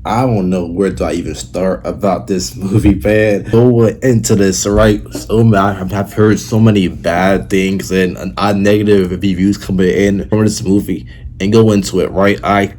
I don't know where do I even start about this movie, man. Going into this, right? So man, I've heard so many bad things and negative reviews coming in from this movie. And go into it, right? I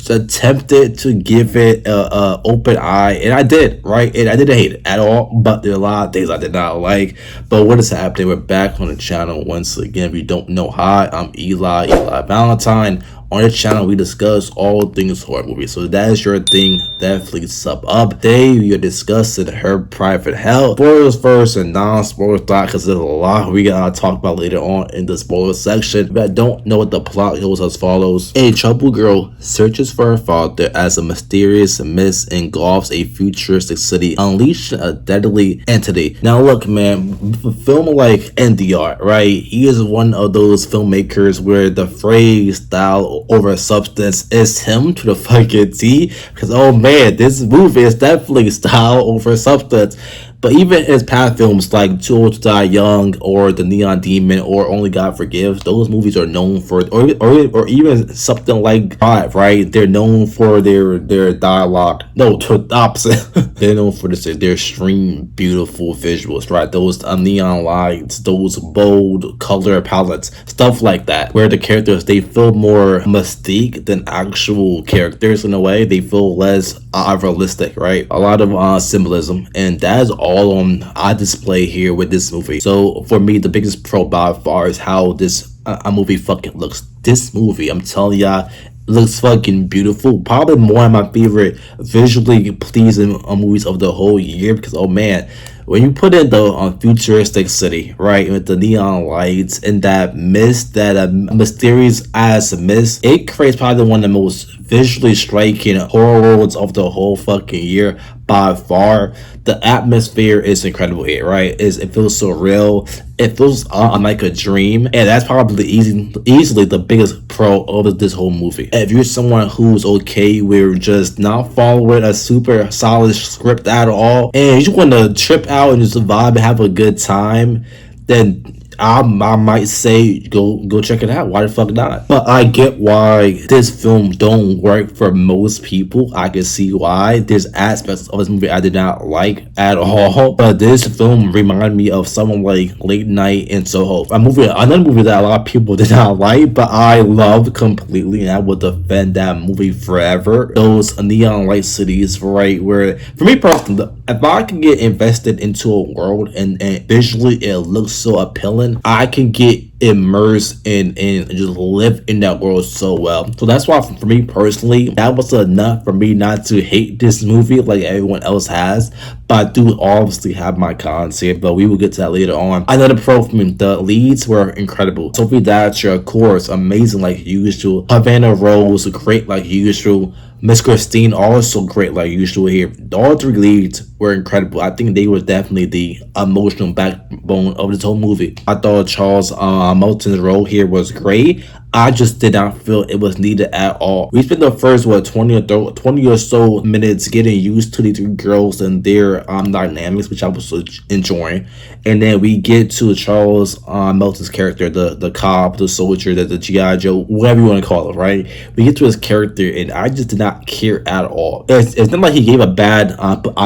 attempted to give it a open eye, and I did, right? And I didn't hate it at all, but there are a lot of things I did not like. But what is happening? We're back on the channel once again. If you don't know, hi, I'm Eli Valentine. On this channel, we discuss all things horror movies. So if that is your thing, definitely sub up. Today, we are discussing Her Private Hell. Spoilers first and non-spoilers thought, because there's a lot we gotta talk about later on in the spoiler section. But I don't know what the plot goes as follows. A troubled girl searches for her father as a mysterious mist engulfs a futuristic city, unleashing a deadly entity. Now look, man, film like NDR, right? He is one of those filmmakers where the phrase style over substance is him to the fucking T. Because oh man, this movie is definitely style over substance. But even his past films like Too Old to Die Young or The Neon Demon or Only God Forgives, those movies are known for, or even something like Five, right? They're known for their dialogue. No, to the opposite. They're known for their extreme beautiful visuals, right? Those neon lights, those bold color palettes, stuff like that. Where the characters, they feel more mystique than actual characters in a way. They feel less realistic, right? A lot of symbolism, and that is all I display here with this movie. So for me, the biggest pro by far is how this movie fucking looks. This movie, I'm telling ya, looks fucking beautiful. Probably one of my favorite visually pleasing movies of the whole year, because oh man, when you put in the futuristic city, right, with the neon lights and that mist, that mysterious ass mist, it creates probably one of the most visually striking horror worlds of the whole fucking year by far. The atmosphere is incredible here, right? It feels so real. It feels like a dream, and that's probably easily the biggest pro of this whole movie. If you're someone who's okay with just not following a super solid script at all, and you just want to trip out and just vibe and have a good time, then I might say go check it out. Why the fuck not? But I get why this film don't work for most people. I can see why. There's aspects of this movie I did not like at all. But this film reminded me of someone like Late Night in Soho. Another movie that a lot of people did not like, but I loved completely, and I would defend that movie forever. Those neon light cities, right? Where for me personally, if I can get invested into a world and visually it looks so appealing, I can get immersed and just live in that world so well. So that's why for me personally, that was enough for me not to hate this movie like everyone else has. But I do obviously have my cons here, but we will get to that later on. Another pro for me, the leads were incredible. Sophie Thatcher, of course, amazing like usual. Havana Rose, great like usual. Miss Christine, also great like usual here. All three leads were incredible. I think they were definitely the emotional backbone of this whole movie. I thought Charles Melton's role here was great. I just did not feel it was needed at all. We spent the first 20 or so minutes getting used to these three girls and their dynamics, which I was enjoying, and then we get to Charles Melton's character, the cop, the soldier, the GI Joe, whatever you want to call it, right? We get to his character, and I just did not care at all. It's not like he gave a bad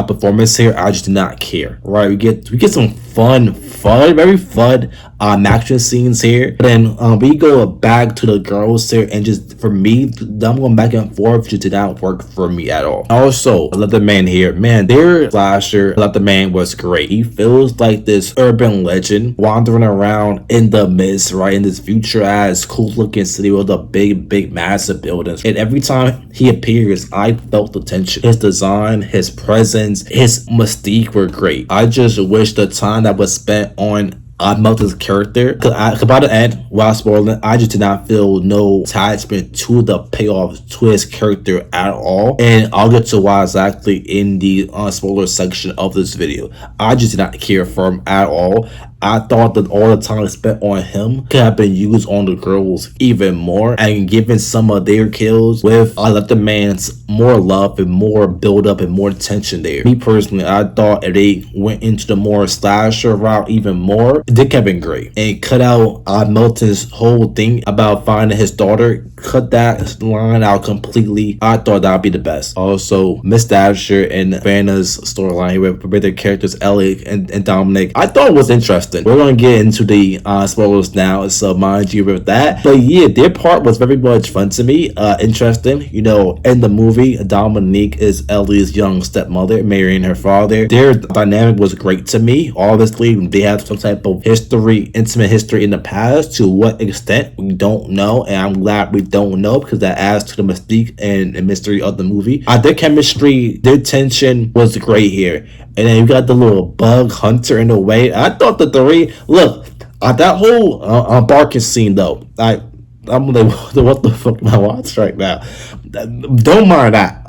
performance here. I just did not care, right? We get some very fun action scenes here. Then we go back to the girls here, and just for me, them going back and forth just did not work for me at all. Also, Leatherman here, man, their slasher Leatherman was great. He feels like this urban legend wandering around in the mist, right, in this future ass cool looking city with the big massive buildings. And every time he appears, I felt the tension. His design, his presence, his mystique were great. I just wish the time that was spent on Melton's character, because by the end, while spoiling, I just did not feel no attachment to the payoff to his character at all. And I'll get to why exactly in the spoiler section of this video. I just did not care for him at all. I thought that all the time spent on him could have been used on the girls even more and given some of their kills with Let the Man's more love and more build up and more tension there. Me personally, I thought if they went into the more slasher route even more, it could have been great. And cut out Milton's whole thing about finding his daughter, cut that line out completely. I thought that would be the best. Also, Miss Dasher and Vanna's storyline here with their characters Ellie and Dominic, I thought it was interesting. We're gonna get into the spoilers now, so mind you with that. But yeah, their part was very much fun to me. Interesting. You know, in the movie, Dominique is Ellie's young stepmother, marrying her father. Their dynamic was great to me. Obviously, they have some type of history, intimate history in the past. To what extent, we don't know, and I'm glad we don't know because that adds to the mystique and mystery of the movie. Their chemistry, their tension was great here. And then you got the little bug hunter in the way. I thought the three, look, that whole barking scene though, I'm like, what the fuck am I watching right now? Don't mind that.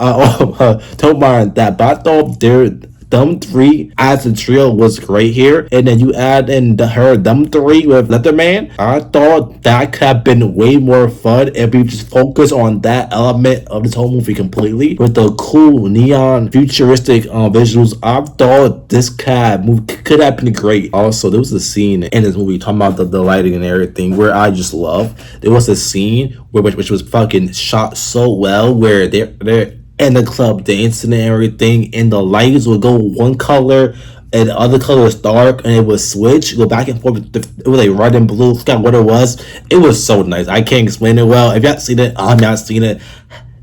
Don't mind that. But I thought them three as a trio was great here. And then you add in them three with Leatherman. I thought that could have been way more fun if we just focus on that element of this whole movie completely. With the cool neon futuristic visuals, I thought this could have been great. Also, there was a scene in this movie talking about the lighting and everything where I just love. There was a scene which was fucking shot so well where they're in the club dancing and everything, and the lights would go one color and the other color was dark, and it would switch, go back and forth. It was like red and blue. I forgot what it was. It was so nice. I can't explain it well. If you haven't seen it, I'm not seen it.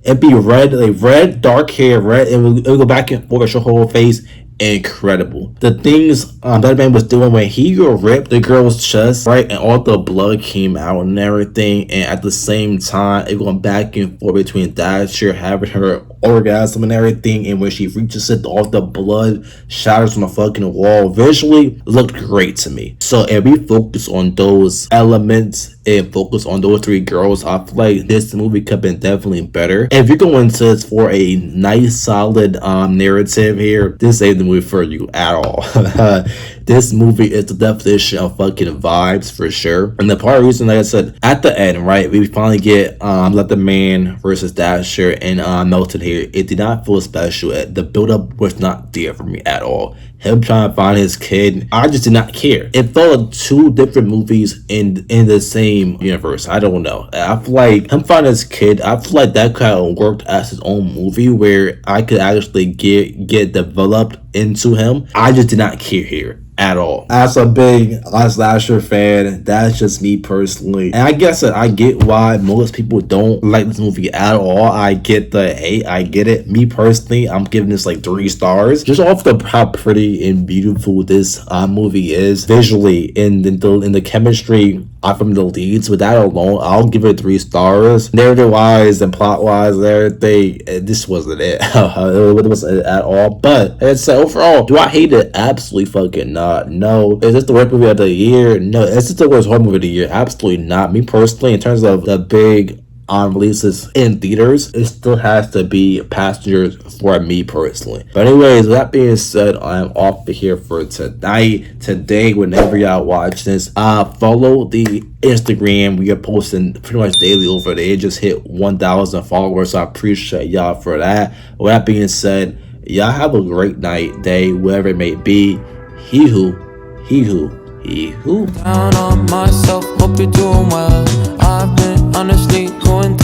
It'd be red, like red, dark hair, red. It would go back and forth, your whole face. Incredible. The things that man was doing when he ripped the girl's chest, right, and all the blood came out and everything, and at the same time it going back and forth between Dasher having her orgasm and everything, and when she reaches it, all the blood shatters on the fucking wall. Visually looked great to me. So if we focus on those elements and focus on those three girls, I feel like this movie could have been definitely better. If you're going to this for a nice solid narrative here, this ain't the movie for you at all. This movie is the definition of fucking vibes for sure. And the part of the reason, like I said, at the end, right, we finally get Let the Man versus Dasher and Milton here. It did not feel special. The build-up was not there for me at all. Him trying to find his kid, I just did not care. It felt like two different movies in the same universe. I don't know. I feel like him finding his kid, I feel like that kind of worked as his own movie where I could actually get developed into him. I just did not care here at all. As a big slasher fan, that's just me personally. And I guess that I get why most people don't like this movie at all. I get the hate, I get it. Me personally, I'm giving this like 3 stars. Just off the how pretty and beautiful this movie is visually, in the chemistry from the leads. With that alone, I'll give it 3 stars. Narrative wise and plot wise and everything, this wasn't it. It wasn't it at all. But it's overall, do I hate it? Absolutely fucking not. No. Is this the worst movie of the year? No. Is this the worst horror movie of the year? Absolutely not. Me personally, in terms of the big releases in theaters, it still has to be Passengers for me personally. But anyways, with that being said, I'm off to here for tonight. Today, whenever y'all watch this, follow the Instagram. We are posting pretty much daily over there. It just hit 1,000 followers, so I appreciate y'all for that. With that being said, y'all have a great night, day, whatever it may be. He who down on myself, hope you're doing well. I've been honestly going